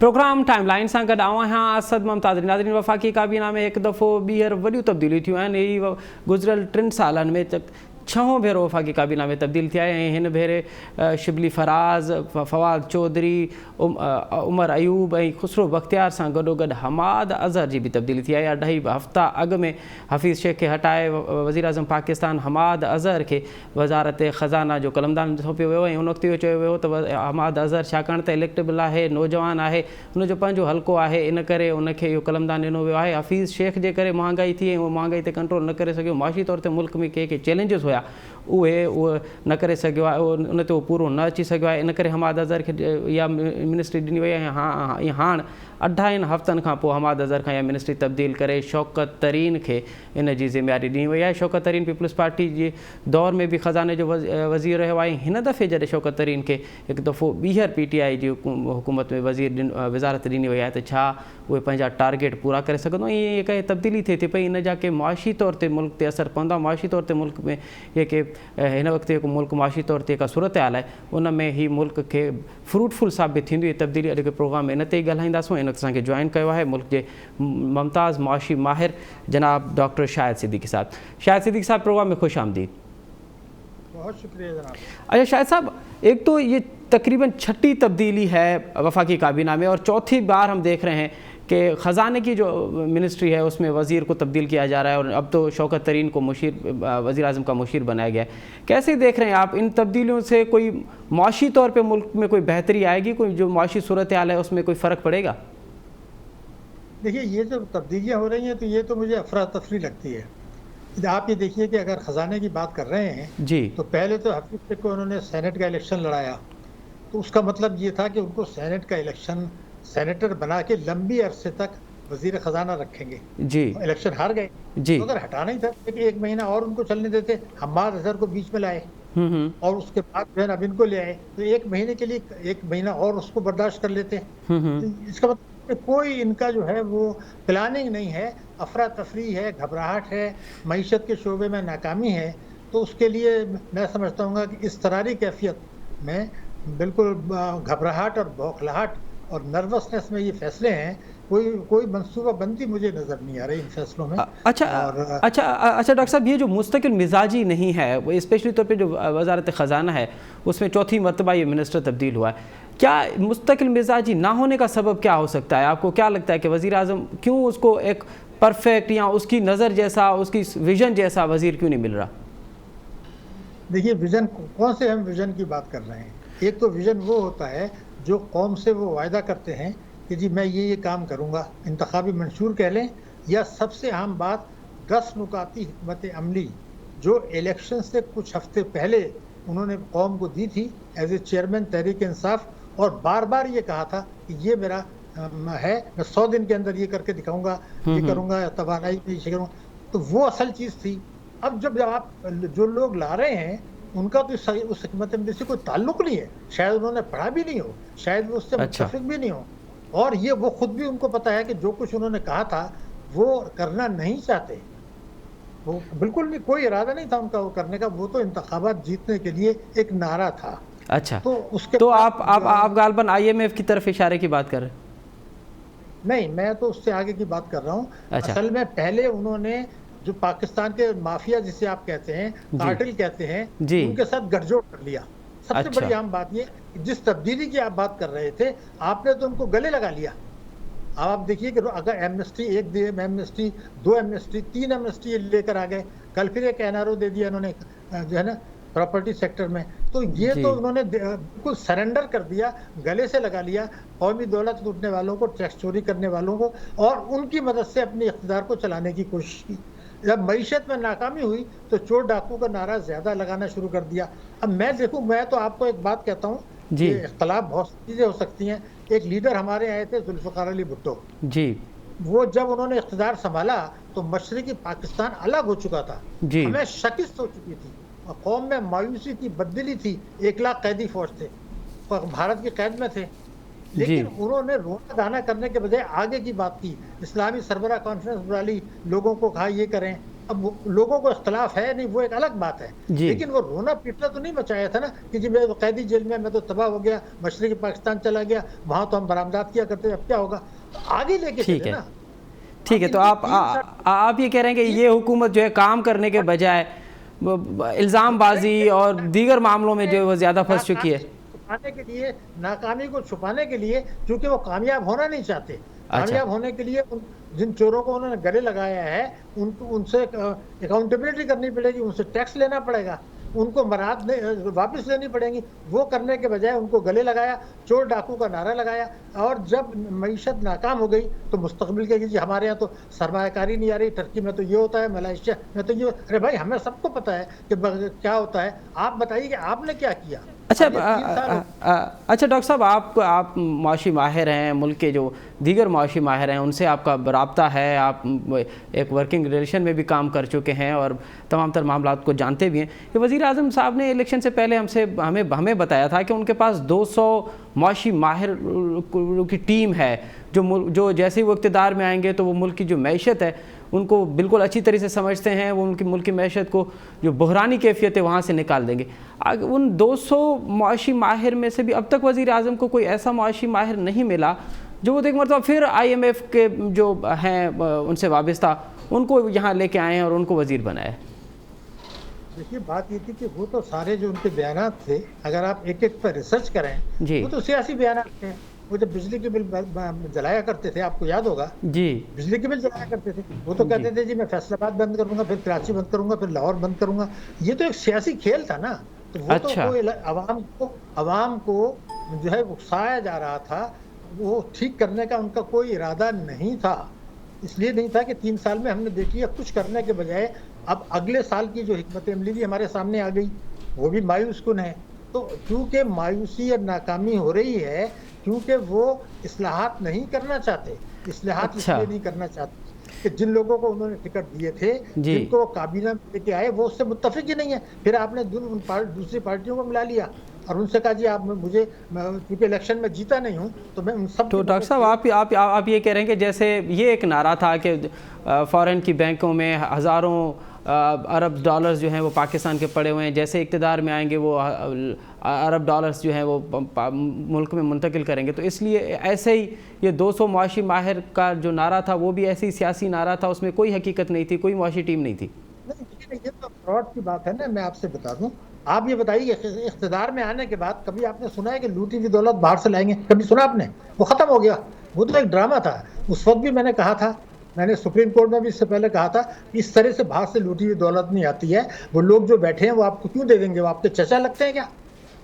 Programme timeline सां गॾु आऊं आहियां असद मुमताज़। नाज़रीन, वफ़ाक़ी काबीना में हिकु दफ़ो ॿीहर वॾियूं तब्दीलियूं थियूं आहिनि। इहे गुज़िरियल 3 सालनि में छहों भेरो वफ़ाक़ी काबीना में तब्दील थिया ऐं हिन भेरे शिबली फराज़, फवाद चौधरी, उमर अयूब ऐं खुसरो बख़्तियार सां गॾोगॾु हमाद अज़हर जी बि तब्दीली थी आहे। 2.5 हफ़्ता अॻु में हफ़ीज़ शेख खे हटाए वज़ीर आज़म पाकिस्तान हमाद अज़हर खे वज़ारत ख़ज़ाना जो कलमदान सौंपियो वियो ऐं उन वक़्तु इहो चयो वियो त हमाद अज़हर छाकाणि त इलेक्टेबल आहे, नौजवान आहे, हुनजो पंहिंजो हल्को आहे, इन करे उनखे इहो कलमदान ॾिनो वियो आहे। हफ़ीज़ शेख जे करे महांगाई थी ऐं उहा महांगाई ते कंट्रोल न करे सघियो। माशी तौर ते मुल्क में के चैलेंजिस हुया उहे न करे सघियो आहे, उन ते उहो पूरो न अची सघियो आहे। इन करे हमाद अज़हर खे इहा मिनिस्ट्री ॾिनी वई आहे। हाणे 28 हफ़्तनि खां पोइ हमाद अज़हर खां इहा मिनिस्ट्री तब्दील करे शौकत तरीन खे इन जी ज़िम्मेवारी ॾिनी वई आहे। शौकत तरीन पीपल्स पार्टी जे दौर में बि ख़ज़ाने जो वज़ीर रहियो आहे। हिन दफ़े जॾहिं शौकत तरीन खे हिकु दफ़ो ॿीहर PTI जी हुकूमत में वज़ारत ॾिनी वई आहे त छा उहे पंहिंजा टारगेट पूरा करे सघंदो। इहे कंहिं तब्दीली थिए थी पई, इन जा के मुआशी तौर ते मुल्क ते असरु पवंदा। मुआशी तौर ते मुल्क में जेके हिन वक़्तु जेको मुल्क मुआशी तौर ते जेका सूरत हाल आहे उन में ही मुल्क खे फ्रूटफुल साबित थींदी। तब्दीली अॼु के प्रोग्राम में इन ते ई ॻाल्हाईंदासीं। इन असांखे जॉइन कयो आहे मुल्क जे मुमताज़ मुआशी माहिर जनाब डॉक्टर शाहिद सिद्दीकी साहब। शाहिद सिद्दीकी साहब, प्रोग्राम में खुश आमदीद। बहुत शुक्रिया जनाब। अच्छा शाहिद साहब, एक तो ये तकरीबन 6ठी तब्दीली है वफाकी काबीना में और चौथी बार हम देख रहे हैं कि ख़ज़ाने की जो मिनिस्ट्री है उसमें वज़ीर को तब्दील किया जा रहा है और अब तो शौकत तरीन को वज़ीर आज़म का मुशीर बनाया गया है। कैसे देख रहे हैं आप इन तब्दीलियों से? कोई मुआशी तौर पे मुल्क में कोई बेहतरी आएगी? कोई जो मुआशी सूरत हाल है उसमें कोई फ़र्क पड़ेगा? देखिए, ये जो तब्दीलियाँ हो रही हैं तो ये तो मुझे अफरा तफरी लगती है। आप ये देखिए कि अगर ख़जाने की बात कर रहे हैं जी, तो पहले तो हफीज़ शेख को उन्होंने सेनेट का इलेक्शन लड़ाया, तो उसका मतलब ये था कि उनको सेनेट का इलेक्शन सेनेटर बना के लंबी अरसे तक वजीर ख़जाना रखेंगे। जी, इलेक्शन हार गए जी, तो अगर हटाना ही था कि 1 महीना और उनको चलने देते, हमाद अज़हर को बीच में लाए और उसके बाद जो है अब इनको ले आए तो 1 महीने के लिए 1 महीना और उसको बर्दाश्त कर लेते। तो इसका मतलब कोई इनका जो है वो प्लानिंग नहीं है, अफरा तफरी है, घबराहट है, मईशत के शोबे में नाकामी है। तो उसके लिए मैं समझता हूँ कि इस तरारी कैफियत में बिल्कुल घबराहट और बौखलाहट और नर्वसनेस में ये फैसले हैं। कोई मनसूबाबंदी मुझे नज़र नहीं आ रही इन फैसलों में। अच्छा डॉक्टर साहब, ये जो मुस्तकिल मिजाजी नहीं है, वो स्पेशली तौर पे जो वज़ारत ख़जाना है उसमें चौथी मरतबा ये मिनिस्टर तब्दील हुआ है, क्या मुस्तकिल मिजाजी ना होने का सबब क्या हो सकता है? आपको क्या लगता है कि वज़ीर आज़म क्यों उसको एक परफेक्ट या उसकी नज़र जैसा, उसकी विज़न जैसा वज़ीर क्यों नहीं मिल रहा? देखिए, विज़न कौन से हम विज़न की बात कर रहे हैं? एक तो विज़न वो होता है जो कौम से वो वायदा करते हैं कि जी मैं ये काम करूँगा, इंतखाबी मंशूर कह लें, या सबसे अहम बात 10 नुकाती हिकमत अमली जो इलेक्शन से कुछ हफ्ते पहले उन्होंने कौम को दी थी as a chairman Tehreek Insaf, और बार बार ये कहा था कि ये मेरा है, मैं 100 दिन के अंदर ये करके दिखाऊंगा, ये करूँगा, तवानाई में ये करूँगा। तो वो असल चीज़ थी। अब जब आप जो लोग ला रहे हैं उनका तो उस हिकमत अमली से कोई ताल्लुक नहीं है, शायद उन्होंने पढ़ा भी नहीं हो, शायद वो उससे मुत्तफिक भी नहीं हो, और ये वो खुद भी उनको पता है कि जो कुछ उन्होंने कहा था वो करना नहीं चाहते। वो बिल्कुल भी कोई इरादा नहीं था उनका वो करने का, वो तो इंतखाबात जीतने के लिए एक नारा था। अच्छा, तो उसके तो आप गालबन IMF की तरफ इशारे की बात कर रहे हैं? नहीं, मैं तो उससे आगे की बात कर रहा हूँ। अच्छा। असल में पहले उन्होंने जो पाकिस्तान के माफिया जिसे आप कहते हैं, कार्टेल कहते हैं, उनके साथ गठजोड़ कर लिया। सबसे बड़ी अहम बात ये, जिस तब्दीली की आप बात कर रहे थे आपने तो उनको गले लगा लिया। अब आप देखिए कि अगर एमनेस्टी 1 दे, एमनेस्टी 2, एमनेस्टी 3 एमनेस्टी लेकर आ गए, कल फिर एक NRO दे दिया इन्होंने जो है ना प्रॉपर्टी सेक्टर में। तो ये तो उन्होंने बिल्कुल सरेंडर कर दिया, गले से लगा लिया कौमी दौलत लूटने वालों को, टैक्स चोरी करने वालों को, और उनकी मदद से अपने इख्तिदार को चलाने की कोशिश की। जब मईशत में नाकामी हुई तो चोर डाकू का नारा ज्यादा लगाना शुरू कर दिया। अब मैं तो आपको एक बात कहता हूँ, इख्तलाफ बहुत चीजें हो सकती हैं। एक लीडर हमारे आए थे जुल्फ़िकार अली भुट्टो जी, वो जब उन्होंने इख्तिदार संभाला तो मशरिकी पाकिस्तान अलग हो चुका था, हमें शिकस्त हो चुकी थी और कौम में मायूसी थी, बददिली थी। 1 लाख कैदी फौज थे, भारत की कैद में थे, लेकिन उन्होंने रोना गाना करने के बजाय आगे की बात की। इस्लामी सरबराह कॉन्फ्रेंस बुला ली, लोगों को कहा ये करें। अब लोगों को इख्तलाफ है नहीं, वो एक अलग बात है, लेकिन वो रोना पीटना तो नहीं मचाया था ना कि जी मैं तो कैदी जेल में, मैं तो तबाह हो गया, मशरक़ी पाकिस्तान चला गया, वहां तो हम बरामदात किया करते, अब क्या होगा, तो आगे लेके चले ना। ठीक है, तो आप ये कह रहे हैं कि ये हुकूमत जो है काम करने के बजाय इल्ज़ामबाजी और दीगर मामलों में जो है वो ज़्यादा फंस चुकी है। छुपाने के लिए, नाकामी को छुपाने के लिए, क्योंकि वो कामयाब होना नहीं चाहते। कामयाब होने के लिए जिन चोरों को उन्होंने गले लगाया है उनसे अकाउंटेबिलिटी करनी पड़ेगी, उनसे टैक्स लेना पड़ेगा, उनको मराद वापस लेनी पड़ेगी। वो करने के बजाय उनको गले लगाया, चोर डाकू का नारा लगाया, और जब मईशत नाकाम हो गई तो मुस्तकबिल के जी हमारे यहाँ तो सरमायाकारी नहीं आ रही, टर्की में तो ये होता है, मलेशिया में तो ये। अरे भाई हमें सबको पता है कि क्या होता है, आप बताइए कि आपने क्या किया। अच्छा डॉक्टर साहब, आप मुआशी माहिर हैं, मुल्क के जो दीगर मुआशी माहिर हैं उनसे आपका राब्ता है, आप एक वर्किंग रिलेशन में भी काम कर चुके हैं और तमाम तर मामला को जानते भी हैं। कि वज़ीर आज़म साहब ने इलेक्शन से पहले हमें बताया था कि उनके पास 200 मुआशी माहिर की टीम है, जो जैसे ही वो इक़्तिदार में आएंगे तो वो मुल्क की जो मैशत है उनको बिल्कुल अच्छी तरह से समझते हैं, वो उनकी मुल्क की मैशत को जो बहरानी कैफियत है वहाँ से निकाल देंगे। उन 200 मुआशी माहिर में से भी अब तक वज़ीर आज़म को कोई ऐसा मुआशी माहिर नहीं मिला जो वो एक मरतबा फिर IMF के जो हैं उनसे वाबस्ता उनको यहाँ लेके आए हैं और उनको वज़ीर बनाए। देखिए बात ये थी कि वो तो सारे जो उनके बयानात थे, अगर आप एक एक पर रिसर्च करें वो तो सियासी बयानात थे। वो जब बिजली के बिल जलाया करते थे, आपको याद होगा जी, बिजली के बिल जलाया करते थे, वो तो कहते थे जी मैं फैसलाबाद बंद करूंगा, फिर कराची बंद करूंगा, फिर लाहौर बंद करूंगा। ये तो एक सियासी खेल था ना। तो वो तो कोई अवाम को जो है उकसाया जा रहा था, वो ठीक करने का उनका कोई इरादा नहीं था। इसलिए नहीं था कि 3 साल में हमने देख लिया कुछ करने के बजाय अब अगले साल की जो हिकमत अमली भी हमारे सामने आ गई, वो भी मायूस कुन है। तो क्योंकि मायूसी और नाकामी हो रही है, क्योंकि वो इस्लाहात नहीं करना चाहते। इस्लाहात इसलिए नहीं करना चाहते कि जिन लोगों को उन्होंने टिकट दिए थे, जिनको काबीना में लेके आए, वो उससे मुत्तफिक ही नहीं है। फिर आपने दूसरी पार्टियों को मिला लिया और उनसे कहा जी आप मुझे, क्योंकि इलेक्शन में जीता नहीं हूँ तो मैं उन सब। तो डॉक्टर साहब आप ये कह रहे हैं कि जैसे ये एक नारा था कि फ़ॉरेन की बैंकों में हज़ारों अरब डॉलर्स जो हैं वो पाकिस्तान के पड़े हुए हैं, जैसे इक़्तिदार में आएंगे वो अरब डॉलर्स जो हैं वो मुल्क में मुंतकिल करेंगे। तो इसलिए ऐसे ही ये 200 मुआशी माहिर का जो नारा था वो भी ऐसे ही सियासी नारा था, उसमें कोई हकीकत नहीं थी, कोई मुआशी टीम नहीं थी। नहीं, ये तो फ्रॉड की बात है ना। मैं आपसे बता दूं, आप ये बताइए इक़्तिदार में आने के बाद कभी आपने सुना है कि लूटी हुई दौलत बाहर से लाएंगे? कभी सुना आपने? वो खत्म हो गया, वो तो एक ड्रामा था। उस वक्त भी मैंने कहा था, मैंने सुप्रीम कोर्ट में भी इससे पहले कहा था, इस तरह से बाहर से लूटी हुई दौलत नहीं आती है। वो लोग जो बैठे हैं वो आपको क्यों दे देंगे? वो आपके चचा लगते हैं क्या?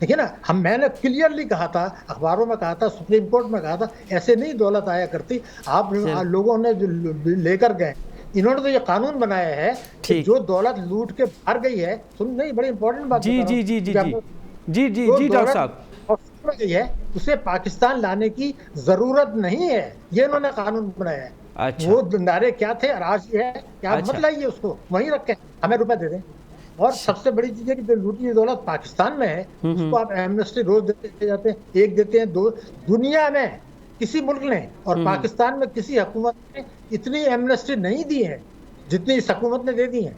देखिए ना, मैंने क्लियरली कहा था, अखबारों में कहा था, सुप्रीम कोर्ट में कहा था, ऐसे नहीं दौलत आया करती। आप लोगों ने जो लेकर गए, इन्होंने तो ये कानून बनाया है कि जो दौलत लूट के बाहर गई है, सुन नहीं, बड़ी इंपॉर्टेंट बात जी डॉक्टर साहब, गई है, उसे पाकिस्तान लाने की जरूरत नहीं है। ये इन्होंने कानून बनाया है। अच्छा। वो नारे क्या थे और आज ये है कि आप मत लाइए, उसको वहीं रखें, हमें रुपए दे दें। और सबसे बड़ी चीज है कि जो लूटी दौलत पाकिस्तान में है उसको आप एमनेस्टी रोज देते जाते हैं, एक देते हैं, 2। दुनिया में किसी मुल्क ने और पाकिस्तान में किसी हुकूमत ने इतनी एमनेस्टी नहीं दी है जितनी इस हुकूमत ने दे दी है।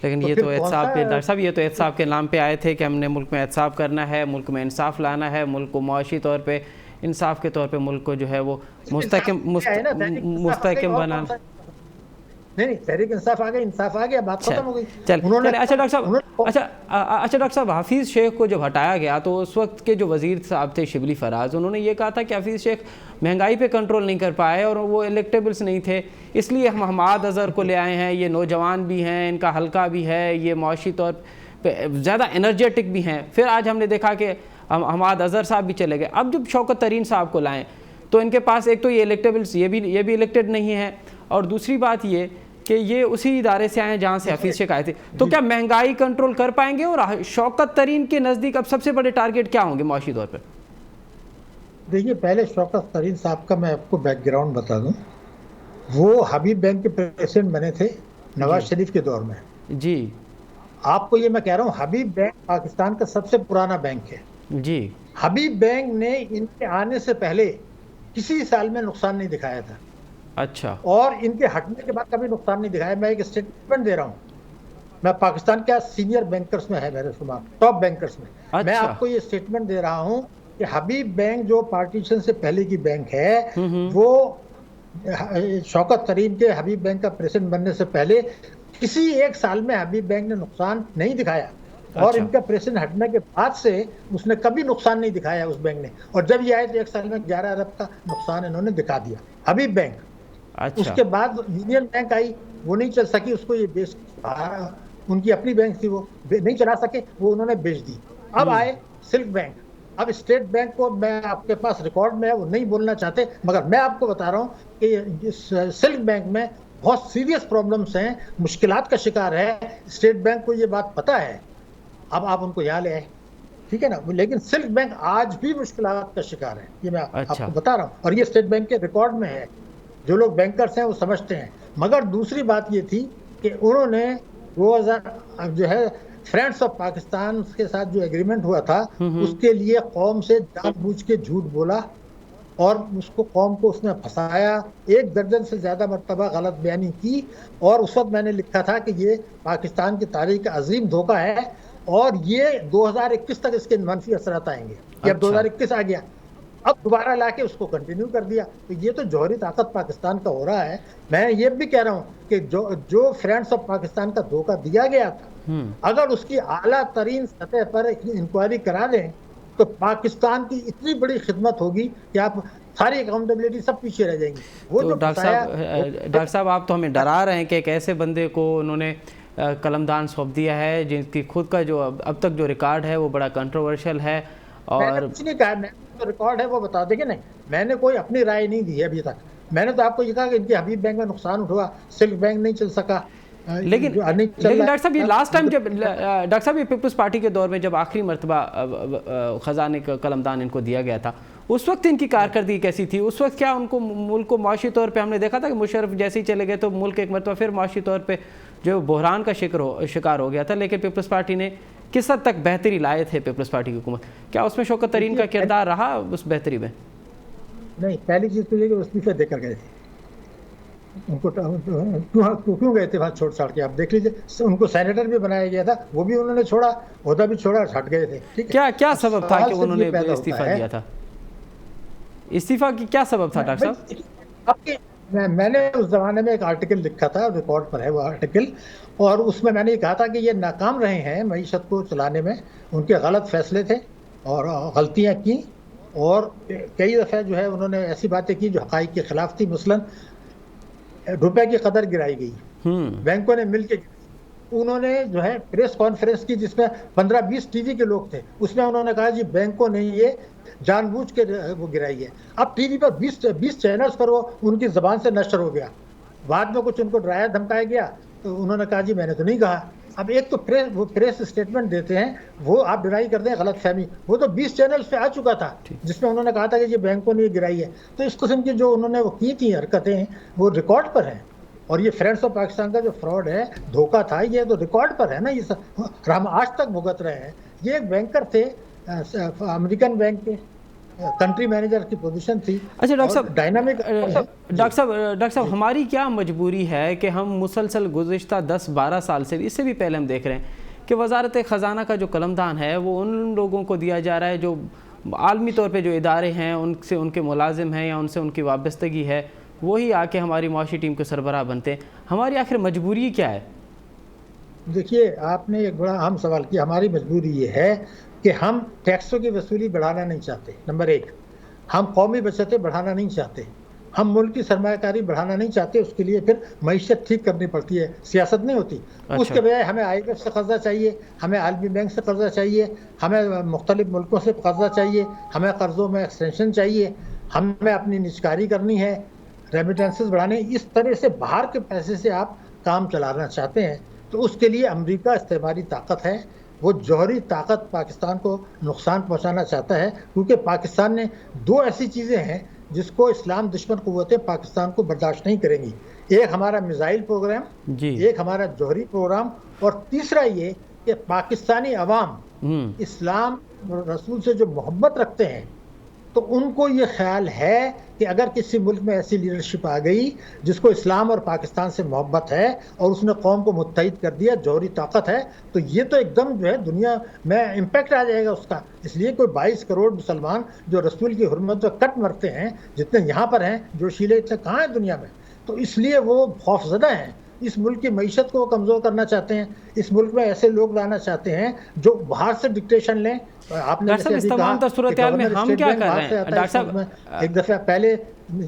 लेकिन ये तो एहतसाब पे डॉक्टर साहब, ये तो एहतसाब के नाम पे आए थे कि हमने मुल्क में एहतसाब करना है, मुल्क में इंसाफ लाना है, मुल्क को मुआशी तौर पे इंसाफ के तौर पे मुल्क को जो है वो मुस्तहकम बनाना। नहीं, तहरीक इंसाफ आ गई, इंसाफ आ गया, बात खत्म हो गई। अच्छा डॉक्टर साहब, हफीज़ शेख को जब हटाया गया तो उस वक्त के जो वज़ीर साहब थे शिबली फराज, उन्होंने ये कहा था कि हफीज़ शेख महंगाई पे कंट्रोल नहीं कर पाए और वो इलेक्टेबल्स नहीं थे, इसलिए हम हमाद अज़हर को ले आए हैं। ये नौजवान भी हैं, इनका हल्का भी है, ये मुआशी तौर पर ज़्यादा एनर्जेटिक भी हैं। फिर आज हमने देखा कि हमाद अज़हर साहब भी चले गए। अब जब शौकत तरीन साहब को लाएँ तो इनके पास एक तो ये इलेक्टेबल्स ये भी इलेक्टेड नहीं है, और दूसरी बात ये कि ये उसी इदारे से आए हैं जहाँ से हफीज़ शेख आए थे। तो क्या महंगाई कंट्रोल कर पाएंगे? और शौकत तरीन के नज़दीक अब सबसे बड़े टारगेट क्या होंगे मुआशी तौर पर? देखिए, पहले शौकत तरीन साहब का मैं आपको बैकग्राउंड बता दूं। वो हबीब बैंक के प्रेसिडेंट बने थे नवाज शरीफ के दौर में। जी, आपको ये मैं कह रहा हूँ, हबीब बैंक पाकिस्तान का सबसे पुराना बैंक है जी। हबीब बैंक ने इनके आने से पहले किसी साल में नुकसान नहीं दिखाया था। अच्छा। और इनके हटने के बाद कभी नुकसान नहीं दिखाया। मैं एक स्टेटमेंट दे रहा हूँ, मैं पाकिस्तान के सीनियर बैंकर्स में है मेरे शुमार, टॉप बैंकर्स में। मैं अच्छा। आपको ये स्टेटमेंट दे रहा हूँ कि हबीब बैंक जो पार्टीशन से पहले की बैंक है, वो शौकत तरीन के हबीब बैंक का प्रेसिडेंट बनने से पहले किसी एक साल में हबीब बैंक ने नुकसान नहीं दिखाया। और अच्छा। इनका प्रेसिडेंट हटने के बाद से उसने कभी नुकसान नहीं दिखाया उस बैंक ने। और जब ये आए तो एक साल में 11 अरब का नुकसान इन्होंने दिखा दिया, हबीब बैंक। अच्छा। उसके बाद यूनियन बैंक आई, वो नहीं चल सकी, उसको ये बेच, उनकी अपनी बैंक थी, वो नहीं चला सके, वो उन्होंने बेच दी। अब आए सिल्क बैंक। अब स्टेट बैंक को मैं आपके पास रिकॉर्ड में है, वो नहीं बोलना चाहते, मगर मैं आपको बता रहा हूँ कि सिल्क बैंक में बहुत सीरियस प्रॉब्लम्स हैं, मुश्किलात का शिकार है। स्टेट बैंक को ये बात पता है, अब आप उनको यहाँ ले आए, ठीक है ना। लेकिन सिल्क बैंक आज भी मुश्किलात का शिकार है, ये मैं आपको बता रहा हूँ। और ये स्टेट बैंक के रिकॉर्ड में है, जो लोग बैंकर्स हैं वो समझते हैं। मगर दूसरी बात ये थी कि उन्होंने 2000 जो है फ्रेंड्स ऑफ पाकिस्तान के साथ जो एग्रीमेंट हुआ था, उसके लिए कौम से जानबूझ के झूठ बोला और उसको कौम को उसने फंसाया। 1 दर्जन से ज्यादा मर्तबा गलत बयानी की। और उस वक्त मैंने लिखा था कि ये पाकिस्तान की तारीख का अजीम धोखा है और ये 2021 तक इसके मनफी असरात आएंगे। अच्छा। अब 2021 आ गया, अब दोबारा लाके उसको कंटिन्यू कर दिया। तो ये तो जौहरी ताकत पाकिस्तान का हो रहा है। मैं ये भी कह रहा हूँ कि जो फ्रेंड्स ऑफ पाकिस्तान का धोखा दिया गया था, अगर उसकी आला तरीन सतह पर इंक्वायरी करा दें तो पाकिस्तान की इतनी बड़ी खिदमत होगी कि आप सारी अकाउंटेबिलिटी सब पीछे रह जाएंगी। वो तो जो डॉक्टर साहब आप तो हमें डरा रहे हैं कि एक ऐसे बंदे को उन्होंने कलमदान सौंप दिया है जिनकी खुद का जो अब तक जो रिकॉर्ड है वो बड़ा कंट्रोवर्शियल है। और कुछ नहीं कहा, तो रिकॉर्ड है वो बता देंगे। नहीं, मैंने कोई अपनी राय नहीं दी है अभी तक। मैंने तो आपको ये कहा कि इनके हबीब बैंक में नुकसान हुआ, सिल्क बैंक नहीं चल सका। लेकिन डॉक्टर साहब ये लास्ट टाइम जब डॉक्टर साहब ये पीपल्स पार्टी के दौर में जब आखिरी मरतबा खजाने का कलमदान इनको दिया गया था, उस वक्त इनकी कारकर्दगी कैसी थी? उस वक्त क्या उनको मुल्क को माशी तौर पे हमने देखा था कि मुशर्रफ जैसे ही चले गए तो मुल्क एक मरतबा फिर माशी तौर पे जो बहरान का शिकार हो गया था, लेकिन पीपल्स पार्टी ने किस हद तक बेहतरी लाए थे पीपल्स पार्टी की हुकूमत? क्या उसमें शौकत तरीन का किरदार रहा उस बेहतरी में? नहीं, पहली चीज़ तो ये कि इस्तीफे देकर गए थे। उनको क्यों गए थे वहाँ छोड़ छाड़ के? आप देख लीजिए, उनको सेनेटर भी बनाया गया था, वो भी उन्होंने छोड़ा, ओहदा भी छोड़ा, हट गए थे। ठीक है, क्या सबब था कि उन्होंने इस्तीफा दिया था? इस्तीफा की क्या सबब था डॉक्टर साहब? मैंने उस जमाने में एक आर्टिकल लिखा था, रिकॉर्ड पर है वो आर्टिकल, और उसमें मैंने ये कहा था कि ये नाकाम रहे हैं मईशत को चलाने में। उनके गलत फैसले थे और गलतियाँ की, और कई दफ़े जो है उन्होंने ऐसी बातें की जो हक़ाइक़ के खिलाफ थी। मसलन रुपए की कदर गिराई गई, बैंकों ने मिलकर उन्होंने जो है प्रेस कॉन्फ्रेंस की जिसमें 15-20 टीवी के लोग थे, उसमें उन्होंने कहा जी बैंकों ने ये जानबूझ के वो गिराई है। अब टीवी पर 20 चैनल्स पर वो उनकी ज़बान से नशर हो गया। बाद में कुछ उनको डराया धमकाया गया तो उन्होंने कहा जी मैंने तो नहीं कहा। अब एक तो प्रेस स्टेटमेंट देते हैं, वो आप डिनाई कर दें, गलत फहमी। वो तो 20 चैनल्स पे आ चुका था जिसमें उन्होंने कहा था कि ये बैंकों ने गिराई है। तो इस किस्म की जो उन्होंने वो की थी हरकतें, वो रिकॉर्ड पर हैं। और ये फ्रेंड्स ऑफ पाकिस्तान का जो फ्रॉड है, धोखा था, ये तो रिकॉर्ड पर है ना। ये सब हम आज तक भुगत रहे हैं। ये एक बैंकर थे अमेरिकन बैंक के, कंट्री मैनेजर की पोजीशन थी। अच्छा डॉक्टर साहब, डायनामिक डॉक्टर साहब हमारी क्या मजबूरी है कि हम मुसलसल गुज़िश्ता 10-12 साल से, इससे भी पहले हम देख रहे हैं कि वजारत ख़जाना का जो कलमदान है वो उन लोगों को दिया जा रहा है जो आलमी तौर पे जो इदारे हैं उनसे उनके मुलाजिम हैं या उनसे उनकी वाबस्तगी है, वही आके हमारी मुआशी टीम के सरबराह बनते हैं। हमारी आखिर मजबूरी क्या है? देखिए, आपने एक बड़ा अहम सवाल किया। हमारी मजबूरी ये है कि हम टैक्सों की वसूली बढ़ाना नहीं चाहते, नंबर 1। हम कौमी बचतें बढ़ाना नहीं चाहते, हम मुल्क की सरमायाकारी बढ़ाना नहीं चाहते। उसके लिए फिर मईशत ठीक करनी पड़ती है, सियासत नहीं होती। अच्छा। उसके बजाय हमें IMF से कर्जा चाहिए, हमें आलमी बैंक से कर्जा चाहिए, हमें मुख्तलिफ मुल्कों से कर्जा चाहिए, हमें कर्जों में एक्सटेंशन चाहिए, हमें अपनी निजकारी करनी है, रेमिटेंसेस बढ़ाने। इस तरह से बाहर के पैसे से आप काम चलाना चाहते हैं तो उसके लिए अमेरिका इस्तेमारी ताकत है। वो जौहरी ताकत पाकिस्तान को नुकसान पहुंचाना चाहता है, क्योंकि पाकिस्तान ने 2 ऐसी चीज़ें हैं जिसको इस्लाम दुश्मन कुव्वतें पाकिस्तान को बर्दाश्त नहीं करेंगी। एक हमारा मिसाइल प्रोग्राम, एक हमारा जौहरी प्रोग्राम, और तीसरा ये कि पाकिस्तानी अवाम इस्लाम रसूल से जो मोहब्बत रखते हैं तो उनको ये ख्याल है कि अगर किसी मुल्क में ऐसी लीडरशिप आ गई जिसको इस्लाम और पाकिस्तान से मोहब्बत है और उसने कौम को मुत्तहिद कर दिया, जौहरी ताकत है, तो ये तो एकदम जो है दुनिया में इम्पैक्ट आ जाएगा उसका। इसलिए कोई 22 करोड़ मुसलमान जो रसूल की हुर्मत पर कट मरते हैं, जितने यहाँ पर हैं, जो शीले इतने कहाँ हैं दुनिया में, तो इसलिए वो खौफजदा हैं। इस मुल्क की मईशत को कमज़ोर करना चाहते हैं। इस मुल्क में ऐसे लोग लाना चाहते हैं जो बाहर से डिक्टेशन लें। आपने डॉक्टर साहब, इस तमाम सूरत हाल में हम क्या कर रहे हैं डॉक्टर साहब? एक दफ़ा पहले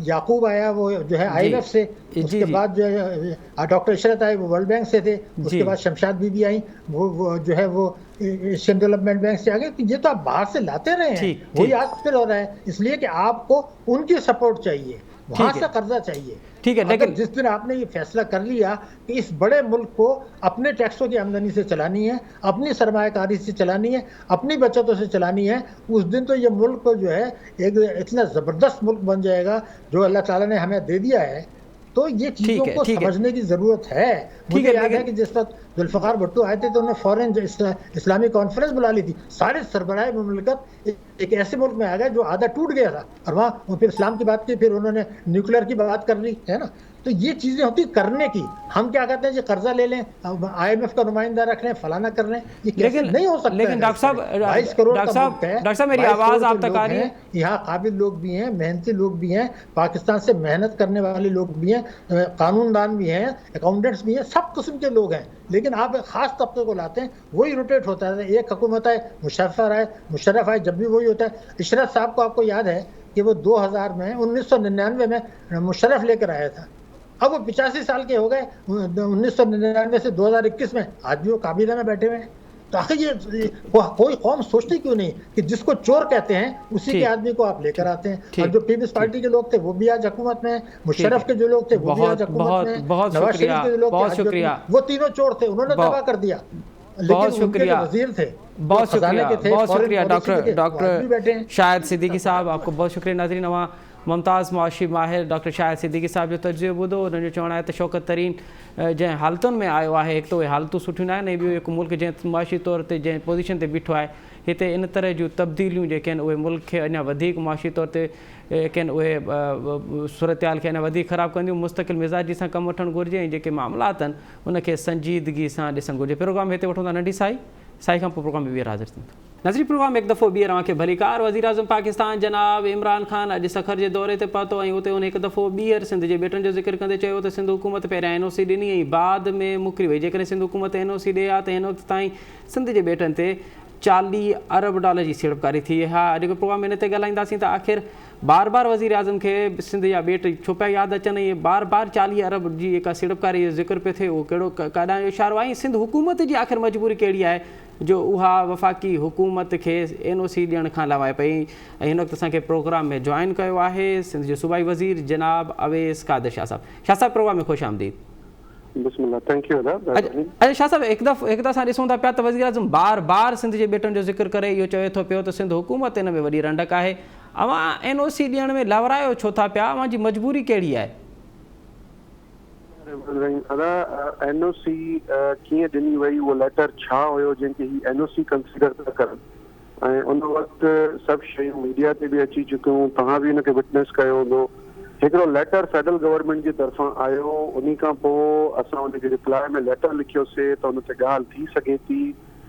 याकूब आया, वो जो है IMF से, उसके बाद जो है डॉक्टर इशरत आए, वो वर्ल्ड बैंक से थे, उसके बाद शमशाद बीबी आई, वो जो है वो एशियन डेवलपमेंट बैंक से आ गए। तो ये तो आप बाहर से लाते रहे हैं, वही आज फिर हो रहा है। इसलिए कि आपको उनकी सपोर्ट चाहिए, वहां से कर्जा चाहिए। ठीक है, लेकिन जिस दिन आपने ये फैसला कर लिया कि इस बड़े मुल्क को अपने टैक्सों की आमदनी से चलानी है, अपनी सरमायाकारी से चलानी है, अपनी बचतों से चलानी है, उस दिन तो ये मुल्क को जो है एक इतना ज़बरदस्त मुल्क बन जाएगा जो अल्लाह ताला ने हमें दे दिया है। तो ये चीज़ों को समझने की ज़रूरत है। मुझे याद है कि जिस वक्त जुल्फ़िकार भुट्टो आए थे तो उन्होंने फॉरेन इस्लामी कॉन्फ्रेंस बुला ली थी। सारे सरबराह मुमलिकत एक ऐसे मुल्क में आ गए जो आधा टूट गया था, और वहाँ फिर इस्लाम की बात की, फिर उन्होंने न्यूक्लियर की बात कर ली, है ना। तो ये चीज़ें होती करने की। हम क्या कहते हैं कि कर्जा ले लें, IMF का नुमाइंदा रख लें, फलाना कर लें, ये कैसे नहीं हो सकता। लेकिन डॉक्टर साहब, 22 करोड़ का मुल्क है, डॉक्टर साहब मेरी आवाज़ आप तक आ रही है? यहाँ काबिल लोग भी हैं, मेहनती लोग भी हैं, पाकिस्तान से मेहनत करने वाले लोग भी हैं, कानूनदान भी हैं, अकाउंटेंट्स भी हैं, सब किस्म के लोग हैं। लेकिन आप एक खास तबके को लाते हैं, वही रोटेट होता है। एक हुकूमत आए, मुशर्रफ आए, जब भी वही होता है। इशरत साहब को आपको याद है कि वो 2000 में 1999 में मुशर्रफ लेकर आया था। अब वो 85 साल के हो गए 1999 से 2021 में, आज भी वो काबीना में बैठे हुए हैं। तो आखिर ये कोई कौम सोचती क्यों नहीं कि जिसको चोर कहते हैं उसी के आदमी को आप लेकर आते हैं। और जो पीपल्स पार्टी के लोग थे वो भी आज हुकूमत में, मुशर्रफ के जो लोग थे वो भी आज हुकूमत में, नवाज शरीफ के जो लोग थे वो तीनों चोर थे, उन्होंने तबाह कर दिया। बहुत शुक्रिया, वजीर थे, बहुत शुक्रिया डॉक्टर शाहिद सिद्दीकी साहब, आपको बहुत शुक्रिया। नाज़रीन, नवा मुमताज़ मुआशी माहिर डॉक्टर शाहिद सिद्दीकी साहब जो तजुर्बो ॿुधो, उन्हनि जो चवणु आहे त शौक़त तरीन जंहिं हालतुनि में आयो आहे, हिकु त उहे हालतूं सुठियूं न आहिनि, ऐं ॿियो हिकु मुल्क जंहिं मुआशी तौर ते जंहिं पोज़ीशन ते बीठो आहे, हिते इन तरह जूं तब्दीलियूं जेके आहिनि उहे मुल्क खे अञा वधीक मुआशी तौर ते कनि, उहे सूरत हाल खे अञा वधीक ख़राबु कंदियूं। मुस्तक़िल मिज़ाजी सां कमु वठणु घुरिजे ऐं जेके मामलात आहिनि उनखे संजीदगी सां ॾिसणु घुरिजे। प्रोग्राम हिते वठूं था नंढी साई खां पोइ प्रोग्राम में ॿीहर हाज़िर थींदो। नज़री प्रोग्राम एक दफ़ो ॿीहर तव्हांखे भलीकार। वज़ीर आज़म पाकिस्तान जनाब इमरान ख़ान अॼु सखर जे दौरे ते पहुतो ऐं उते उन हिकु दफ़ो ॿीहर सिंध जे बेटनि जो ज़िक्र कंदे चयो त सिंध हुकूमत पहिरियां NOC ॾिनी ऐं बाद में मुकरी वई। जेकॾहिं सिंध हुकूमत NOC ॾे हा त हिन वक़्त ताईं सिंध जे बेटनि ते $40 अरब जी सीड़पकारी थी हा। अॼु प्रोग्राम में इन ते ॻाल्हाईंदासीं त आख़िर बार बार वज़ीर आज़म खे सिंध जा बेट छो पिया यादि अचनि, ऐं बार बार $40 अरब जी जेका सीड़पकारी जो ज़िक्र पियो थिए उहो कहिड़ो काॾां जो इशारो आहे, ऐं सिंध हुकूमत जी आख़िर मजबूरी कहिड़ी आहे जो उहा वफ़ाक़ी हुकूमत खे NOC ॾियण खां लवाए पई। ऐं हिन वक़्तु असांखे प्रोग्राम में जॉइन कयो आहे सिंध जो सूबाई वज़ीर जनाब अवैस कादिर शाह साहब। शाह साहब, प्रोग्राम में ख़ुशि आमदीद। बिस्मिल्लाह, थैंक यू। अच्छा शाह साहब, हिकु दफ़ो असां ॾिसूं था पिया त वज़ीर आज़म बार बार सिंध जे बेटनि जो ज़िक्र करे इहो चवे थो पियो त सिंध हुकूमत हिन में वॾी रंडक आहे। अवां NOC ॾियण में लवरायो छो था पिया? अवां जी मजबूरी कहिड़ी आहे? NOC कीअं ॾिनी वई, उहो लेटर छा हुयो जंहिंखे ही NOC कंसीडर था करनि, ऐं उन वक़्तु सभु शयूं मीडिया ते बि अची चुकियूं, तव्हां बि हुनखे विटनेस कयो हूंदो। हिकिड़ो लेटर फेडरल गवर्नमेंट जी तरफ़ां आयो, उन खां पोइ असां उनखे रिप्लाई में लेटर लिखियोसीं त उन ते ॻाल्हि थी सघे थी,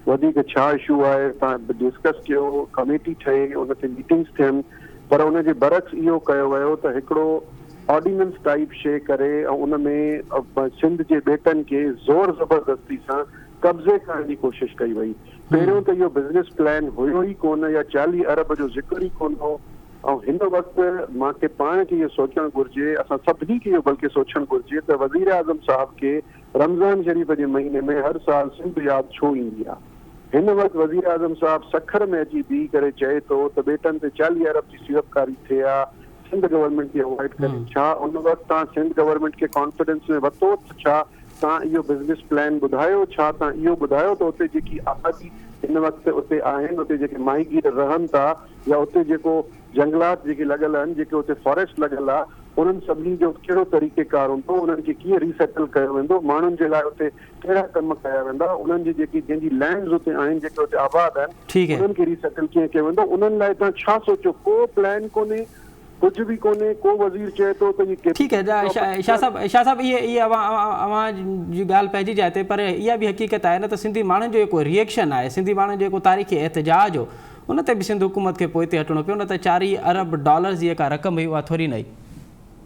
वधीक छा इशू आहे तव्हां डिस्कस कयो, कमेटी ठहे, उन ते मीटिंग्स थियनि। पर उनजे बरक्स इहो कयो वियो त हिकिड़ो ऑर्डिनेंस टाइप शइ करे ऐं उन में सिंध जे बेटनि खे ज़ोर ज़बरदस्ती सां कब्ज़े करण जी कोशिशि कई वई। पहिरियों त इहो बिज़नेस प्लान हुयो ई कोन, या $40 अरब जो ज़िक्र ई कोन हो। ऐं हिन वक़्तु मूंखे पाण खे इहो सोचणु घुरिजे, असां सभिनी खे इहो बल्कि सोचणु घुरिजे त वज़ीर आज़म साहब खे रमज़ान शरीफ़ जे महीने में हर साल सिंध यादि छो ईंदी आहे। हिन वक़्तु वज़ीर आज़म साहब सखर में अची बीह करे चए थो त बेटनि ते $40 अरब जी सीड़पकारी थिए आहे, सिंध गवर्नमेंट खे अवॉइड करे। छा उन वक़्तु तव्हां सिंध गवर्नमेंट खे कॉन्फिडेंस में वरितो? छा तव्हां इहो बिज़नेस प्लान ॿुधायो? छा तव्हां इहो ॿुधायो त उते जेकी आबादी हिन वक़्तु उते आहिनि, उते जेके माहीगीर रहनि था, या उते जेको जंगलात जेके लॻल आहिनि, जेके उते फॉरेस्ट लॻल आहे, उन्हनि सभिनी जो कहिड़ो तरीक़ेकार हूंदो, उन्हनि खे कीअं रीसेटल कयो वेंदो, माण्हुनि जे लाइ उते कहिड़ा कम कया वेंदा, उन्हनि जी जेकी जंहिंजी लैंड्स उते आहिनि, जेके उते आबाद आहिनि, उन्हनि खे रीसेटल कीअं कयो वेंदो, उन्हनि लाइ तव्हां छा सोचियो? को प्लान कोन्हे, कुछ भी कोने। को वजीर चए तो ये ठीक है शाह साहब ये अवां जी गाल पइजी जाए ते, पर इहा भी हकीकत है न तो सिंधी माण्हुनि जो जेको रिएक्शन है, सिंधी माण्हुनि जो जेको तारीख़ी एहतजाज हो, उन ते भी सिंध हुकूमत के पोइ ते हटणो पियो, न त $4 अरब जी जेका रक़म हुई उहा थोरी न हुई।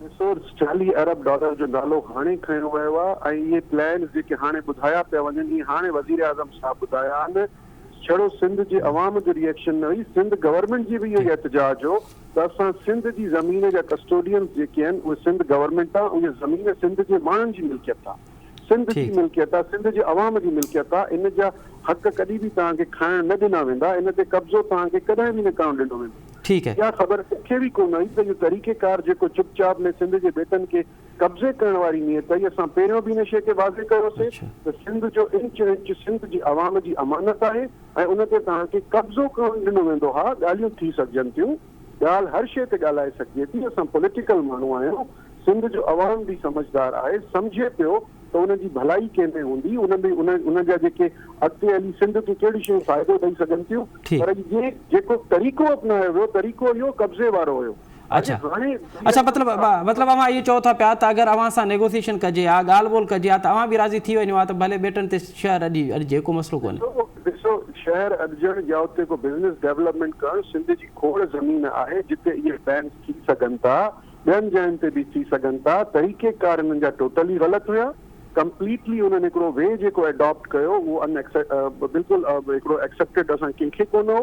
ॾिसो $40 अरब जो नालो हाणे खयो वियो आहे, ऐं इहे प्लान जेके हाणे ॿुधाया पिया वञनि, इहे हाणे वज़ीर आज़म साहब ॿुधाया आहिनि। छड़ो सिंध जे अवाम जो रिएक्शन न हुई, सिंध गवर्नमेंट जी भी इहो एहतजाज हो त असां सिंध जी ज़मीन जा कस्टोडियन जेके आहिनि उहे सिंध गवर्नमेंट आहे, उहे ज़मीन सिंध जे माण्हुनि जी मिल्कियत आहे, सिंध जी मिल्कियत आहे, सिंध जे अवाम जी मिल्कियत आहे। इन जा हक़ कॾहिं बि तव्हांखे खाइण न ॾिना वेंदा, इन ते कब्ज़ो तव्हांखे कॾहिं बि न करणु ॾिनो वेंदो। ठीक है, इहा ख़बर कंहिंखे बि कोन हुई त इहो तरीक़ेकार जेको चुपचाप में सिंध जे बेटनि खे कब्ज़े करण वारी नियत आहे, असां पहिरियों बि इन शइ खे वाज़े कयोसीं त सिंध जो इंच इंच सिंध जी अवाम जी अमानत आहे ऐं उन ते तव्हांखे कब्ज़ो करणु ॾिनो वेंदो। हा, ॻाल्हियूं थी सघजनि थियूं, ॻाल्हि हर शइ ते ॻाल्हाए सघिजे थी, असां पॉलिटिकल माण्हू आहियूं, सिंध जो अवाम भी समझदार आहे, सम्झे पियो त उन जी भलाई कंहिंमें हूंदी, उन जा जेके अॻिते हली सिंध खे कहिड़ी शयूं फ़ाइदो ॾेई सघनि थियूं, पर इहे जेको तरीक़ो अपनायो वियो, तरीक़ो इहो कब्ज़े वारो हुयो। अच्छा मतलब अवां ये चओ था पिया त अगर अवां सां नेगोशिएशन कजे हा, ॻाल्हि ॿोल कजे हा, त अवां भी राज़ी थी वञो हा, त भले बेटनि ते शहर अॼु जेको मसलो कोन्हे। ॾिसो, शहर अॾजण या उते को बिज़नेस डेवलपमेंट करणु सिंध जी खोड़ ज़मीन आहे जिते इहे बैन थी सघनि था, ॿियनि जॻहियुनि ते बि थी सघनि था। तरीक़ेकार हिननि जा टोटली ग़लति हुया, कंप्लीटली उन्हनि हिकिड़ो वे जेको एडॉप्ट कयो उहो बिल्कुलु हिकिड़ो एक्सेप्टेड असां कंहिंखे कोन हो।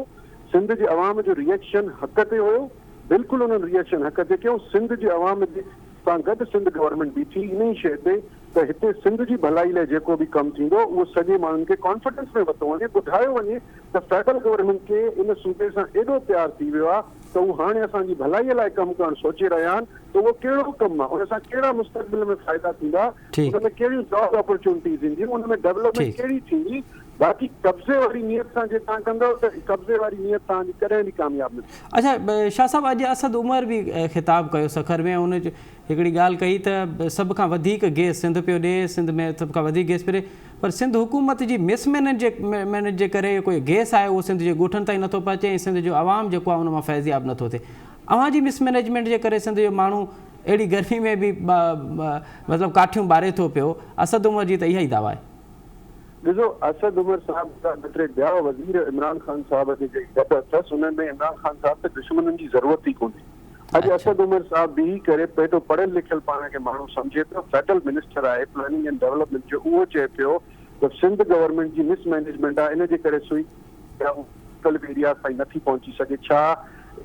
सिंध जे अवाम जो रिएक्शन हक़ ते हुयो, बिल्कुलु उन्हनि रिएक्शन हक़ ते कयो। सिंध जे अवाम जे सां गॾु सिंध गवर्नमेंट बि थी इन ई शइ ते त हिते सिंध जी भलाई लाइ जेको बि कमु थींदो उहो सॼे माण्हुनि खे कॉन्फिडेंस में वरितो वञे, ॿुधायो वञे त फेडरल गवर्नमेंट खे इन सूबे सां एॾो प्यार थी वियो आहे त उहो हाणे असांजी भलाईअ लाइ कमु करणु सोचे रहिया आहिनि, त उहो कहिड़ो कमु आहे, उन सां कहिड़ा मुस्तक़बिल में फ़ाइदा थींदा, उन में कहिड़ियूं जॉब अपॉर्चुनिटीज़ ईंदियूं, उन में डेवलपमेंट कहिड़ी थींदी। बाक़ी कब्ज़े वारी नियत सां जे तव्हां कंदव त कब्ज़े वारी नियत तव्हांजी कॾहिं बि कामयाबु न थींदी। अच्छा शाह साहब, अॼु असद उमर भी ख़िताब कयो सखर में, उन हिकिड़ी ॻाल्हि कई त सभ खां वधीक गैस सिंध पियो ॾिए, सिंध में सभ खां वधीक गैस पियो ॾिए, पर सिंध हुकूमत जी मिसमैनेज जे करे कोई गैस आहे उहो सिंध जे ॻोठनि ताईं नथो पहुचे ऐं सिंध जो आवाम जेको आहे उन मां फैज़याब नथो थिए। अवां जी मिसमैनेजमेंट जे करे सिंध जो माण्हू अहिड़ी गर्मी में बि मतिलबु काठियूं ॿारे थो पियो। असद उमर जी त इहा ई दावा आहे। ॾिसो, असद उमर साहब सां ॿ टे ॿिया वज़ीर इमरान ख़ान साहब जे गॾु अथसि, हुन में इमरान ख़ान साहब त दुश्मननि जी ज़रूरत ई कोन्हे। अॼु असद उमर साहब बि करे पेटो पढ़ियल लिखियल पाण खे माण्हू सम्झे पियो, फेडरल मिनिस्टर आहे प्लानिंग एंड डेवलपमेंट जो, उहो चए पियो त सिंध गवर्नमेंट जी मिसमैनेजमेंट आहे, इन जे करे सुई मुख़्तलिफ़ एरिया ताईं नथी पहुची सघे। छा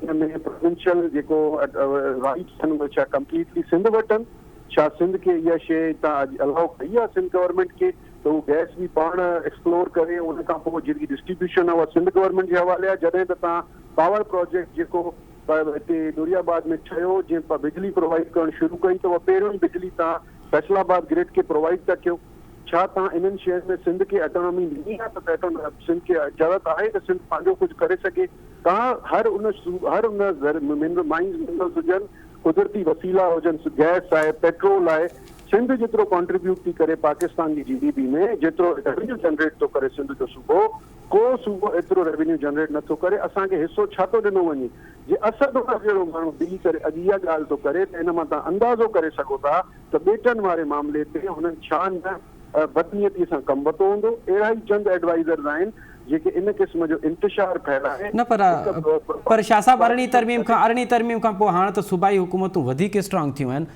इन में प्रोविंशियल जेको राइट्स आहिनि उहे छा कंप्लीटली सिंध वटि आहिनि? छा सिंध खे इहा शइ तव्हां अॼु अलाउ कई आहे सिंध गवर्नमेंट खे त उहो गैस बि पाण एक्सप्लोर करे, उन खां पोइ जेकी डिस्ट्रीब्यूशन आहे उहा सिंध गवर्नमेंट जे हवाले आहे? जॾहिं त तव्हां पावर प्रोजेक्ट जेको हिते नूरियाबाद में ठहियो, जीअं बिजली प्रोवाइड करणु शुरू कई त उहा पहिरियों ई बिजली तव्हां फैसलाबाद ग्रिड खे प्रोवाइड था कयो। छा तव्हां इन्हनि शयुनि में सिंध खे ऑटोनॉमी ॾिनी आहे त सिंध खे इजाज़त आहे त सिंध पंहिंजो कुझु करे सघे? तव्हां हर उन माइंस मिनरल्स हुजनि, कुदरती वसीला हुजनि, गैस आहे, पेट्रोल आहे, सिंध जेतिरो कॉन्ट्रीब्यूट थी करे पाकिस्तान जी GDP में, जेतिरो रेवेन्यू जनरेट थो करे सिंध जो सूबो, को सूबो एतिरो रेवेन्यू जनरेट नथो करे। असांखे हिसो छा थो ॾिनो वञे? जे असद उमर जहिड़ो माण्हू बीही करे अॼु इहा ॻाल्हि थो करे त इन मां तव्हां अंदाज़ो करे सघो था त ॿेटनि वारे मामले ते हुननि छा न बदनीयती सां कमु वरितो हूंदो। अहिड़ा ई चंद एडवाइज़र्स आहिनि जेके इन क़िस्म जो इंतिशार फैलाए न, पर शाह साहब 18वीं तरमीम खां पोइ हाणे त सूबाई हुकूमतूं वधीक स्ट्रॉन्ग थियूं आहिनि।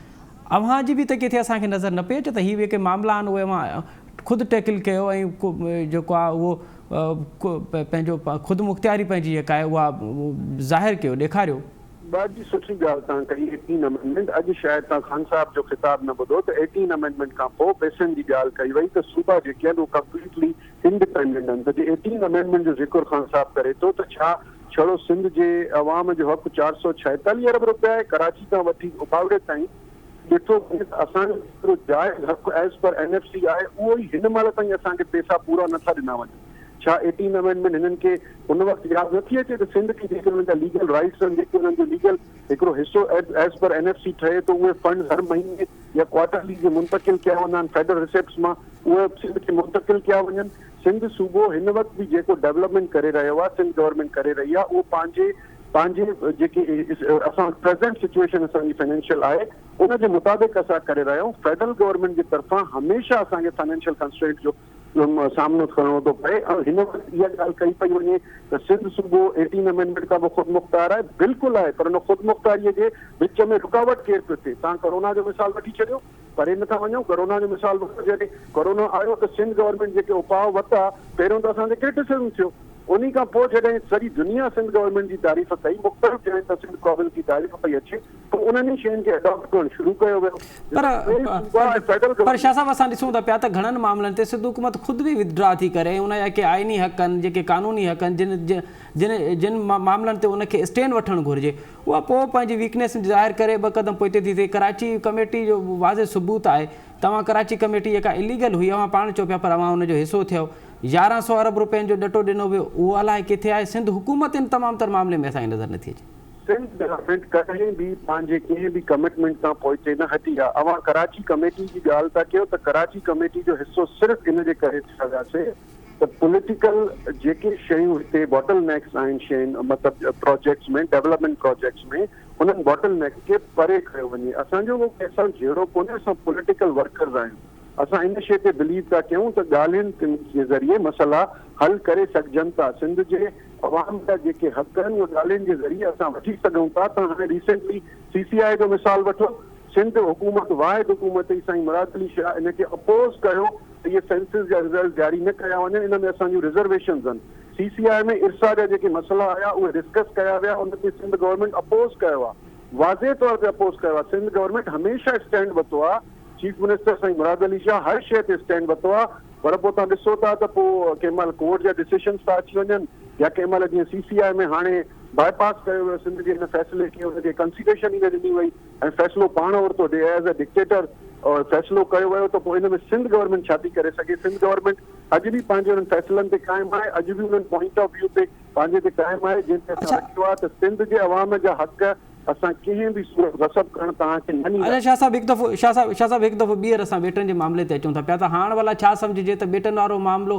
अव्हां जी बि त किथे असांखे नज़र न पई अचे त हीअ जेके मामला आहिनि उहे अव्हां ख़ुदि टैकल कयो ऐं जेको आहे उहो पंहिंजो ख़ुदि मुख़्तियारी पंहिंजी जेका आहे उहा ज़ाहिर कयो, ॾेखारियो। ॾाढी सुठी ॻाल्हि तव्हां कई, 18 अमेंडमेंट। अॼु शायदि तव्हां ख़ान साहब जो ख़िताब न ॿुधो त 18 अमेंडमेंट खां पोइ पैसनि जी ॻाल्हि कई वई त सूबा जेके आहिनि उहे कंप्लीटली इंडिपेंडेंट आहिनि। त जे 18 अमेंडमेंट जो ज़िक्र ख़ान साहब करे थो त छा छड़ो सिंध जे अवाम जो हक़ 446 अरब रुपया आहे, कराची खां वठी उपावड़े ताईं ॾिठो असांजो जेतिरो जाइज़ हक़ एज़ पर NFC आहे उहो ई हिन महिल ताईं असांखे पैसा पूरा नथा ॾिना वञनि। छा 18 अमेंडमेंट हिननि खे उन वक़्तु यादि नथी अचे त सिंध खे जेके हुननि जा लीगल राइट्स आहिनि, जेके हुननि जो लीगल हिकिड़ो हिसो एज़ पर NFC ठहे थो, उहे फंड हर महीने या क्वार्टरली जे मुंतकिल कया वेंदा आहिनि फेडरल रिसिप्ट्स मां, उहे सिंध खे मुंतकिल कया वञनि। सिंध सूबो हिन वक़्तु बि जेको डेवलपमेंट करे रहियो आहे, सिंध गवर्नमेंट करे रही आहे, उहो पंहिंजे जेकी असां प्रेज़ेंट सिचुएशन असांजी फाइनेंशियल आहे उन जे मुताबिक़ असां करे रहिया आहियूं। फेडरल गवर्नमेंट जे तरफ़ां हमेशह असांखे फाइनेंशियल कंस्ट्रेंट जो सामनो करणो थो पए। ऐं हिन वक़्तु इहा ॻाल्हि कई पई वञे त सिंध सूबो 18 अमेंडमेंट खां पोइ ख़ुदि मुख़्तार आहे, बिल्कुलु आहे, पर उन ख़ुदि मुख़्तारीअ जे विच में रुकावट केरु पियो थिए। तव्हां कोरोना जो मिसाल वठी छॾियो, परे नथा वञूं, कोरोना जो मिसाल वठो। जॾहिं कोरोना आयो त सिंध गवर्नमेंट जेके उपाउ वरिता, पहिरियों त असांखे क्रिटिसिज़म थियो, उन्ही खां पोइ जॾहिं सॼी दुनिया सिंध गवर्नमेंट जी तारीफ़ कई, मुख़्तलिफ़ जॻहियुनि तां सिंध प्रोविंस जी तारीफ़ पई अचे, पोइ उन्हनि शयुनि खे अडॉप्ट करणु शुरू कयो वियो। पर शाह साहब असां ॾिसूं था पिया त घणनि मामलनि ते सिंध हुकूमत ख़ुदि बि विथड्रॉ थी करे उन जा के आइनी हक़ आहिनि, जेके क़ानूनी हक़ आहिनि, जिन मामलनि ते उनखे स्टैंड वठणु घुरिजे, उहा पोइ पंहिंजी वीकनेस ज़ाहिर करे ॿ क़दम पोइते थी थिए। कराची कमेटी जो वाज़े सबूत आहे, तव्हां कराची कमेटी जेका इलीगल हुई, अवां पाण चओ पिया, पर अवां हुनजो हिसो थियो, 1100 अरब रुपयनि जो ॾटो ॾिनो वियो, उहो अलाए किथे आहे। सिंध हुकूमत इन तमामु तर मामले में असांखे नज़र नथी अचे। सिंध गवर्नमेंट कॾहिं बि पंहिंजे कंहिं बि कमिटमेंट खां पोइते न हटी आहे। अवां कराची कमेटी जी ॻाल्हि था कयो त कराची कमेटी जो हिसो सिर्फ़ु इन जे करे थियासीं त पॉलिटिकल जेके शयूं हिते बॉटल नेक्स आहिनि शयुनि मतिलबु प्रोजेक्ट्स में, डेवलपमेंट प्रोजेक्ट्स में, उन्हनि बॉटल नेक्स खे परे कयो वञे। असांजो उहो कंहिंसां जहिड़ो कोन्हे, असां पॉलिटिकल वर्कर्स आहियूं। असां इन शइ ते बिलीव था कयूं त ॻाल्हियुनि जे ज़रिए मसइला हल करे सघजनि था। सिंध जे अवाम जा जेके हक़ आहिनि उहे ॻाल्हियुनि जे ज़रिए असां वठी सघूं था। तव्हां हाणे रिसेंटली CCI जो मिसाल वठो, सिंध हुकूमत वाहिद हुकूमत ई साईं मुराद अली शाह इन खे अपोज़ कयो त इहे सेंसिस जा रिज़ल्ट जारी न कया वञनि, इन में असांजूं रिज़र्वेशन्स आहिनि। CCI में इरसा जा जेके मसइला आया उहे डिस्कस कया विया, उन ते सिंध गवर्नमेंट अपोज़ कयो आहे, वाज़े तौर ते अपोज़ कयो आहे। सिंध गवर्नमेंट हमेशह स्टैंड वरितो आहे, चीफ मिनिस्टर साईं मुराद अली शाह हर शइ ते स्टैंड वरितो आहे। पर पोइ तव्हां ॾिसो था त पोइ कंहिं महिल कोर्ट जा डिसीशन्स था अची वञनि, या कंहिं महिल जीअं CCI में हाणे बाईपास कयो वियो सिंध जे हिन फ़ैसिले खे, हुनखे कंसीडरेशन ई न ॾिनी वई ऐं फ़ैसिलो पाण वरितो एज़ अ डिक्टेटर और फ़ैसिलो कयो वियो, त पोइ इन में सिंध गवर्नमेंट छा थी करे सघे। सिंध गवर्नमेंट अॼु बि पंहिंजे हुननि फ़ैसिलनि ते क़ाइमु आहे, अॼु बि हुननि पॉइंट ऑफ व्यू ते पंहिंजे ते क़ाइमु आहे, जंहिं ते असां रखियो आहे त सिंध जे अवाम जा हक़ असां कंहिं बि सूरत गसब करणु तव्हांखे न ॾींदा। अच्छा शाह साहब हिकु दफ़ो ॿीहर असां बेटनि जे मामले ते अचूं था पिया, त हाणे भला छा सम्झिजे त बेटनि वारो मामिलो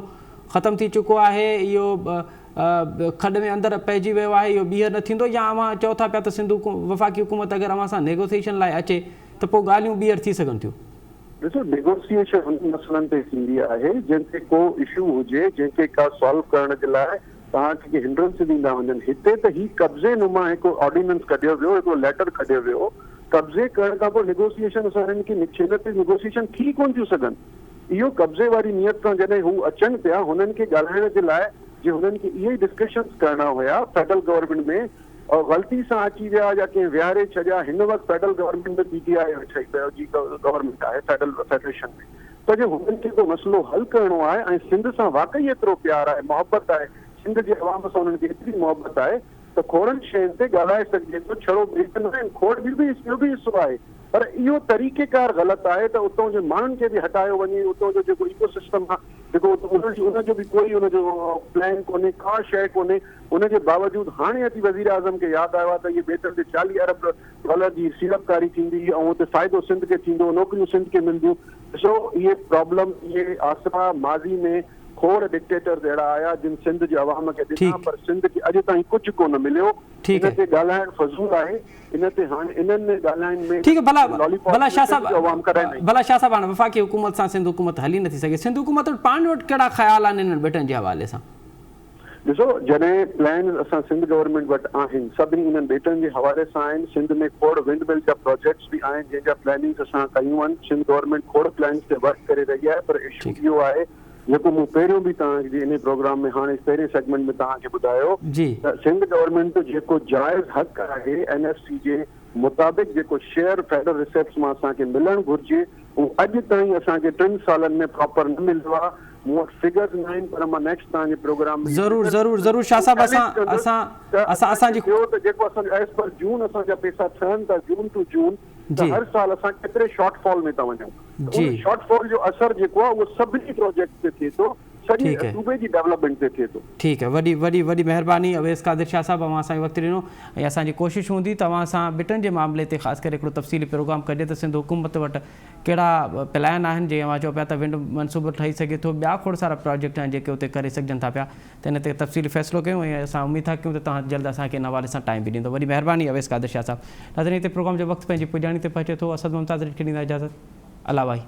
ख़तमु थी चुको आहे, इहो खॾ में अंदरि पइजी वियो आहे, इहो ॿीहर न थींदो, या अवां चओ था पिया त सिंध वफ़ाक़ी हुकूमत अगरि अवां सां नेगोसिएशन लाइ अचे त पोइ ॻाल्हियूं ॿीहर थी सघनि थियूं? ॾिसो, नेगोसिएशन उन मसइलनि ते थींदी आहे जंहिंखे को इशू हुजे, जंहिंखे का सॉल्व करण जे लाइ तव्हांखे हिंड्रेंस ॾींदा वञनि। हिते त ही कब्ज़े नुमा हिकु ऑर्डिनेंस कढियो वियो, हिकिड़ो लेटर कढियो वियो, कब्ज़े करण खां पोइ नेगोसिएशन असां हिननि खे छिन ते नेगोसिएशन थी कोन थियूं सघनि। इहो कब्ज़े वारी नियत सां जॾहिं हू अचनि पिया, हुननि खे ॻाल्हाइण जे लाइ जे हुननि खे इहे ई डिस्कशन्स करणा हुया फेडरल गवर्नमेंट में, और ग़लती सां अची विया या कंहिं विहारे छॾिया। हिन वक़्तु फेडरल गवर्नमेंट में PTI ठही पियो जी गवर्नमेंट आहे फेडरल फेडरेशन में, त जे हुननि खे को मसइलो हल करणो आहे ऐं सिंध सां वाक़ई एतिरो प्यार आहे, मोहबत आहे, सिंध जे अवाम सां हुननि खे एतिरी मोहबत आहे त खोड़नि शयुनि ते ॻाल्हाए सघिजे थो। छड़ो बेटन आहिनि, खोड़ बि हिसो आहे, पर इहो तरीक़ेकार ग़लति आहे त उतां जे माण्हुनि खे बि हटायो वञे। उतां जो जेको इको सिस्टम आहे, जेको उनजो बि कोई उनजो प्लान कोन्हे, का शइ कोन्हे। उनजे बावजूदि हाणे अची वज़ीर आज़म खे यादि आयो आहे त इहे बेटनि ते $40 अरब जी सीड़पकारी थींदी ऐं उते फ़ाइदो सिंध खे थींदो, नौकरियूं सिंध खे मिलंदियूं। ॾिसो, इहे प्रॉब्लम, इहे आसरा माज़ी में खोड़ डिक्टेटर्स अहिड़ा आया जिन सिंध जे अवाम खे ॾिना, पर सिंध खे अॼु ताईं कुझु कोन मिलियो। इन ते ॻाल्हाइण फज़ूल आहे। इन ते हाणे इन्हनि ॻाल्हाइण में ठीकु आहे। भला शाह साहब हाणे वफ़ाक़ी हुकूमत सां सिंध हुकूमत हली नथी सघे, सिंध हुकूमत वटि पाण वटि कहिड़ा ख़्याल आहिनि इन्हनि बेटनि जे हवाले सां? ॾिसो, जॾहिं प्लान असां सिंध गवर्नमेंट वटि आहिनि, सभिनी इन्हनि बेटनि जे हवाले सां आहिनि। सिंध में खोड़ विंड मिल जा प्रोजेक्ट्स बि आहिनि जंहिंजा प्लानिंग्स असां कयूं आहिनि। सिंध गवर्नमेंट खोड़ प्लान्स ते वर्क करे रही आहे, पर इशू इहो आहे जेको मूं पहिरियों बि तव्हांजे इन प्रोग्राम में हाणे पहिरें सेगमेंट में तव्हांखे ॿुधायो त सिंध गवर्नमेंट जो जेको जाइज़ हक़ आहे NFC जे मुताबिक़, जेको शेयर फेडरल रिसिप्ट्स मां असांखे मिलणु घुरिजे, उहो अॼु ताईं असांखे 3 सालनि में प्रॉपर न मिलियो आहे। मूं वटि फिगर्स न आहिनि, पर मां नेक्स्ट तव्हांजे प्रोग्राम में ज़रूर शाह साहब असांजी त जेको असांजो एज़ पर जून असांजा पैसा ठहनि था, जून टू जून, त हर साल असां केतिरे शॉर्टफॉल में था वञूं। शॉर्टफॉल जो असर जेको आहे उहो सभिनी प्रोजेक्ट ते थिए थो। सॼे ठीक है। सूबे जी डेवलपमेंट ते थिए थो। ठीक है, वॾी वॾी वॾी महिरबानी अवैस कादिर शाह साहब, अवां असांखे वक़्तु ॾिनो ऐं असांजी कोशिशि हूंदी तव्हां सां बिटनि जे मामले ते ख़ासि करे हिकिड़ो तफ़सीली प्रोग्राम कजे त सिंध हुकूमत वटि कहिड़ा प्लान आहिनि, जीअं अवां चओ पिया त विंड मनसूबो ठही सघे थो, ॿिया खोड़ सारा प्रोजेक्ट आहिनि जेके उते करे सघजनि था पिया, त हिन ते तफ़सीली फ़ैसिलो कयूं ऐं असां उमेद था कयूं त तव्हां जल्द असांखे इन हवाले सां टाइम बि ॾींदो। वॾी महिरबानी अवैस कादिर शाह साहब। नाज़रीन, हिते प्रोग्राम जो वक़्तु पंहिंजी पुॼाणी ते पहुचे थो। असद मुमताज़ खे ॾींदा इजाज़त। अला भाई।